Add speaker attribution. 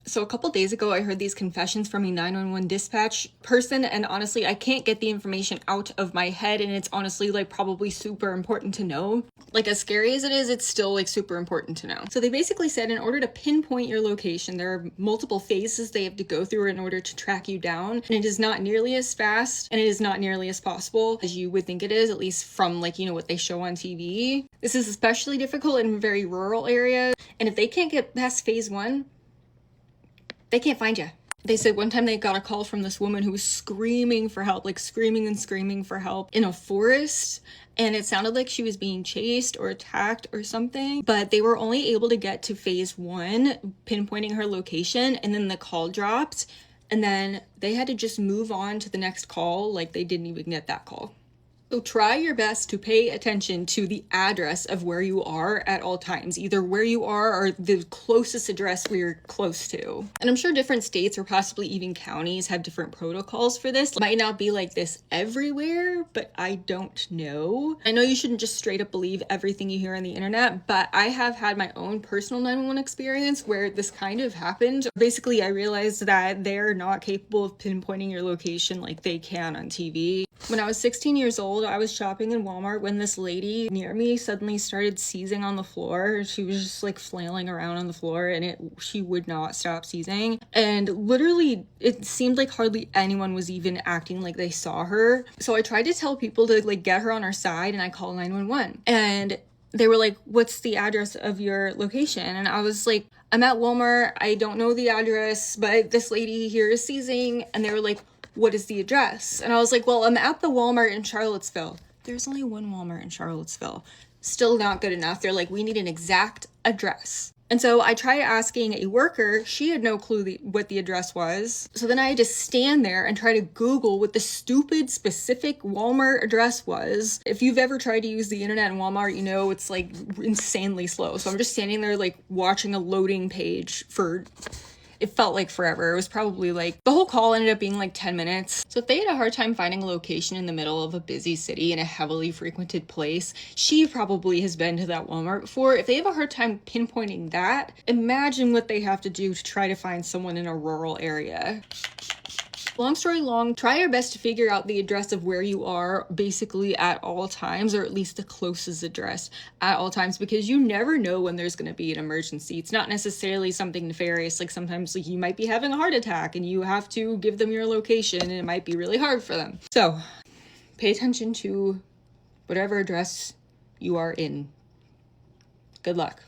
Speaker 1: So a couple days ago, I heard these confessions from a 911 dispatch person, and honestly, I can't get the information out of my head, and it's honestly like probably super important to know. Like, as scary as it is, it's still like super important to know. So they basically said in order to pinpoint your location, there are multiple phases they have to go through in order to track you down, and it is not nearly as fast and it is not nearly as possible as you would think it is, at least from like, you know, what they show on TV. This is especially difficult in very rural areas, and if they can't get past phase 1, they can't find you. They said one time they got a call from this woman who was screaming for help, like screaming and screaming for help in a forest. And it sounded like she was being chased or attacked or something. But they were only able to get to phase 1, pinpointing her location. And then the call dropped. And then they had to just move on to the next call. Like they didn't even get that call. So try your best to pay attention to the address of where you are at all times, either where you are or the closest address where you're close to. And I'm sure different states or possibly even counties have different protocols for this. It might not be like this everywhere, but I don't know. I know you shouldn't just straight up believe everything you hear on the internet, but I have had my own personal 911 experience where this kind of happened. Basically, I realized that they're not capable of pinpointing your location like they can on TV. When I was 16 years old, I was shopping in Walmart when this lady near me suddenly started seizing on the floor. She was just like flailing around on the floor and she would not stop seizing. And literally, it seemed like hardly anyone was even acting like they saw her. So I tried to tell people to like get her on our side, and I called 911. And they were like, "What's the address of your location?" And I was like, "I'm at Walmart. I don't know the address, but this lady here is seizing." And they were like, "What is the address?" And I was like, "Well, I'm at the Walmart in Charlottesville." There's only one Walmart in Charlottesville. Still not good enough. They're like, "We need an exact address." And so I tried asking a worker. She had no clue what the address was. So then I had to stand there and try to Google what the stupid specific Walmart address was. If you've ever tried to use the internet in Walmart, you know it's like insanely slow. So I'm just standing there like watching a loading page for... It felt like forever. It was probably like, the whole call ended up being like 10 minutes. So if they had a hard time finding a location in the middle of a busy city in a heavily frequented place, she probably has been to that Walmart before. If they have a hard time pinpointing that, imagine what they have to do to try to find someone in a rural area. Long story long, try your best to figure out the address of where you are basically at all times, or at least the closest address at all times, because you never know when there's going to be an emergency. It's not necessarily something nefarious. Like sometimes like you might be having a heart attack and you have to give them your location and it might be really hard for them. So pay attention to whatever address you are in. Good luck.